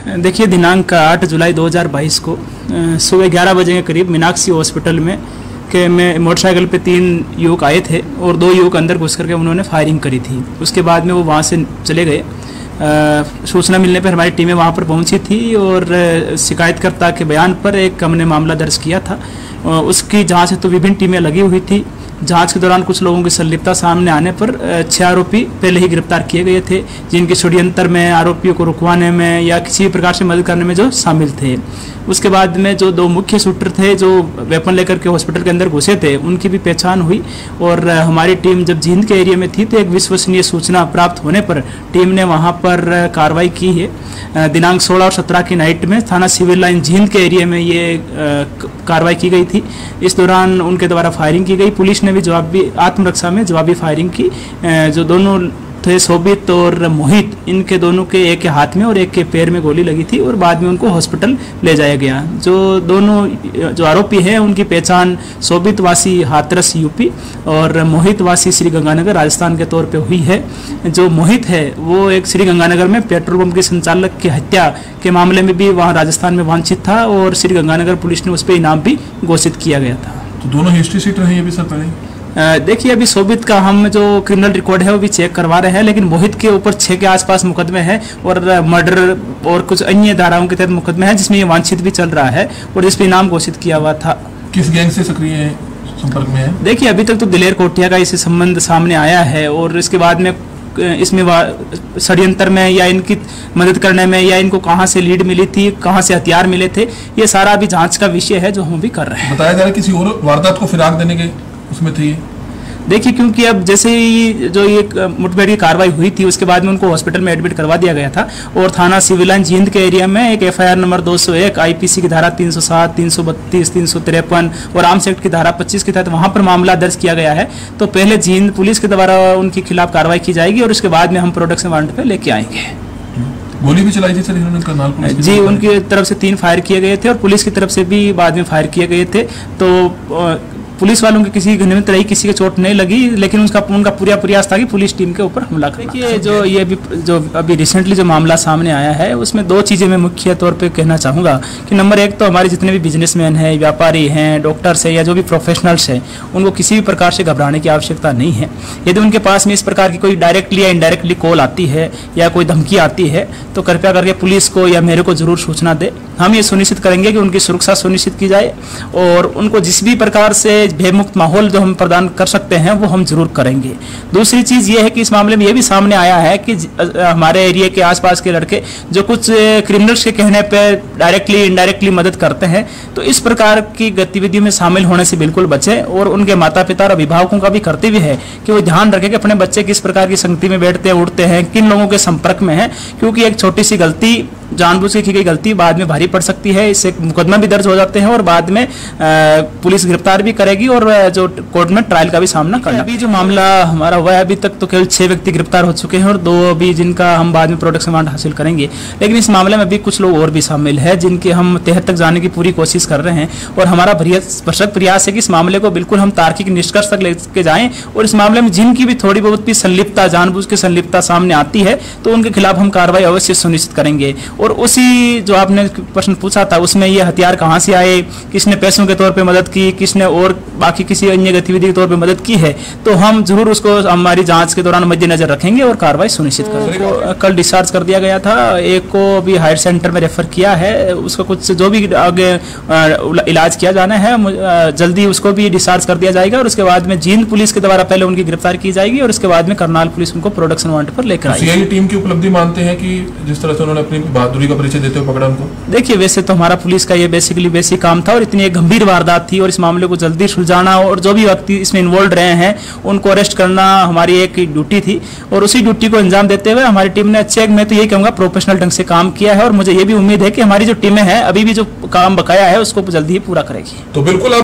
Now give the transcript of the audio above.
देखिए, दिनांक 8 जुलाई 2022 को सुबह 11 बजे के करीब मीनाक्षी हॉस्पिटल में मोटरसाइकिल पे 3 युवक आए थे और 2 युवक अंदर घुस करके उन्होंने फायरिंग करी थी। उसके बाद में वो वहाँ से चले गए। सूचना मिलने पर हमारी टीमें वहाँ पर पहुँची थी और शिकायतकर्ता के बयान पर एक हमने मामला दर्ज किया था। उसकी जाँच हेतु विभिन्न टीमें लगी हुई थी। जांच के दौरान कुछ लोगों की संलिप्तता सामने आने पर 6 आरोपी पहले ही गिरफ्तार किए गए थे, जिनके षड्यंत्र में, आरोपियों को रुकवाने में या किसी भी प्रकार से मदद करने में जो शामिल थे। उसके बाद में जो 2 मुख्य शूटर थे जो वेपन लेकर के हॉस्पिटल के अंदर घुसे थे, उनकी भी पहचान हुई और हमारी टीम जब जींद के एरिया में थी तो एक विश्वसनीय सूचना प्राप्त होने पर टीम ने वहां पर कार्रवाई की है। दिनांक 16 और 17 की नाइट में थाना सिविल लाइन जींद के एरिया में ये कार्रवाई की गई थी। इस दौरान उनके द्वारा फायरिंग की गई। पुलिस ने भी जवाबी आत्मरक्षा में जवाबी फायरिंग की। जो दोनों थे शोभित और मोहित, इनके दोनों के एक के हाथ में और एक के पैर में गोली लगी थी और बाद में उनको हॉस्पिटल ले जाया गया। जो दोनों जो आरोपी हैं उनकी पहचान शोभित वासी हाथरस यूपी और मोहित वासी श्री गंगानगर राजस्थान के तौर पे हुई है। जो मोहित है वो एक श्री गंगानगर में पेट्रोल पंप के संचालक की हत्या के मामले में भी वहाँ राजस्थान में वांछित था और श्री गंगानगर पुलिस ने उस पर इनाम भी घोषित किया गया था। तो दोनों हिस्ट्री सीट रहे हैं अभी सर पहले? देखिए, अभी शोभित का हम जो क्रिमिनल रिकॉर्ड है वो भी चेक करवा रहे हैं, लेकिन मोहित के ऊपर 6 के आसपास मुकदमे हैं और मर्डर और कुछ अन्य धाराओं के तहत मुकदमे हैं, जिसमें ये वांछित भी चल रहा है और जिस पर इनाम घोषित किया हुआ था। किस गैंग से सक्रिय संपर्क में है? देखिए, अभी तक तो दिलेर कोटिया का इससे संबंध सामने आया है और इसके बाद में इसमें षड्यंत्र में या इनकी मदद करने में या इनको कहां से लीड मिली थी, कहां से हथियार मिले थे, ये सारा अभी जांच का विषय है जो हम भी कर रहे हैं। बताया जा रहा है किसी और वारदात को फिराक देने के उसमें थी। देखिए, क्योंकि अब जैसे ही जो ये मुठभेड़ की कार्रवाई हुई थी उसके बाद में उनको हॉस्पिटल में एडमिट करवा दिया गया था और थाना सिविल लाइन जींद के एरिया में एक FIR नंबर 201 IPC की धारा 307, 332, 353 और आर्म्स एक्ट की धारा 25 के तहत वहां पर मामला दर्ज किया गया है। तो पहले जींद पुलिस के द्वारा उनके खिलाफ कार्रवाई की जाएगी और उसके बाद में हम प्रोडक्शन वारंट पे लेके आएंगे। गोली भी चलाई थी सर इन्होंने करनाल पुलिस? जी, उनकी तरफ से 3 फायर किए गए थे और पुलिस की तरफ से भी बाद में फायर किए गए थे। तो पुलिस वालों के किसी गनिमत रही, किसी के चोट नहीं लगी, लेकिन उनका पूरा प्रयास था कि पुलिस टीम के ऊपर हमला करना। देखिए, जो अभी रिसेंटली जो मामला सामने आया है उसमें 2 चीज़ें मैं मुख्य तौर पे कहना चाहूँगा कि नंबर 1 तो हमारे जितने भी बिजनेसमैन हैं, व्यापारी हैं, डॉक्टर्स हैं या जो भी प्रोफेशनल्स हैं, उनको किसी भी प्रकार से घबराने की आवश्यकता नहीं है। यदि उनके पास में इस प्रकार की कोई डायरेक्टली या इनडायरेक्टली कॉल आती है या कोई धमकी आती है तो कृपया करके पुलिस को या मेरे को जरूर सूचना दे। हम ये सुनिश्चित करेंगे कि उनकी सुरक्षा सुनिश्चित की जाए और उनको जिस भी प्रकार से भयमुक्त माहौल जो हम प्रदान कर सकते हैं वो हम जरूर करेंगे। दूसरी चीज ये है कि इस मामले में ये भी सामने आया है कि हमारे एरिया के आसपास के लड़के जो कुछ क्रिमिनल्स के कहने पे डायरेक्टली इनडायरेक्टली मदद करते हैं, तो इस प्रकार की गतिविधियों में शामिल होने से बिल्कुल बचें और उनके माता पिता और अभिभावकों का भी कर्तव्य है कि वो ध्यान रखें कि अपने बच्चे किस प्रकार की संगति में बैठते हैं, उठते हैं, किन लोगों के संपर्क में है, क्योंकि एक छोटी सी गलती, जानबूझ के की गई गलती बाद में भारी पड़ सकती है। इससे मुकदमा भी दर्ज हो जाते हैं और बाद में पुलिस गिरफ्तार भी करेगी और जो कोर्ट में ट्रायल का भी सामना करना। अभी जो मामला हमारा हुआ है, अभी तक तो केवल 6 व्यक्ति गिरफ्तार हो चुके हैं और 2 अभी जिनका हम बाद में प्रोडक्शन वारंट हासिल करेंगे, लेकिन इस मामले में भी कुछ लोग और भी शामिल है जिनके हम तह तक जाने की पूरी कोशिश कर रहे हैं और हमारा भरसक प्रयास है कि इस मामले को बिल्कुल हम तार्किक निष्कर्ष तक लेके जाएं और इस मामले में जिनकी भी थोड़ी बहुत भी संलिप्तता, जानबूझ के संलिप्तता सामने आती है तो उनके खिलाफ हम कार्रवाई अवश्य सुनिश्चित करेंगे। और उसी जो आपने प्रश्न पूछा था उसमें ये हथियार कहाँ से आए, किसने पैसों के तौर पे मदद की, किसने और बाकी किसी अन्य गतिविधि के तौर पे मदद की है, तो हम जरूर उसको हमारी जांच के दौरान मद्देनजर रखेंगे और कार्रवाई सुनिश्चित करेंगे। तो कल डिस्चार्ज कर दिया गया था, एक को अभी हायर सेंटर में रेफर किया है, उसका कुछ जो भी आगे इलाज किया जाना है जल्दी उसको भी डिस्चार्ज कर दिया जाएगा और उसके बाद में जींद पुलिस के द्वारा पहले उनकी गिरफ्तार की जाएगी और उसके बाद में करनाल पुलिस उनको प्रोडक्शन वारंट पर लेकर आएगी। सीआईडी टीम की उपलब्धि मानते हैं कि जिस तरह से उन्होंने अपनी बहादुरी का परिचय देते हुए पकड़ा उनको? देखिए, वैसे तो हमारा पुलिस का ये बेसिक काम था और इतनी एक गंभीर वारदात थी और इस मामले को जल्दी सुलझाना और जो भी व्यक्ति इसमें इन्वॉल्व रहे हैं उनको अरेस्ट करना हमारी एक ड्यूटी थी और उसी ड्यूटी को अंजाम देते हुए हमारी टीम ने अच्छे, मैं तो यही कहूँगा, प्रोफेशनल ढंग से काम किया है और मुझे ये भी उम्मीद है कि हमारी जो टीमें हैं अभी भी जो काम बकाया है उसको जल्दी ही पूरा करेगी। तो बिल्कुल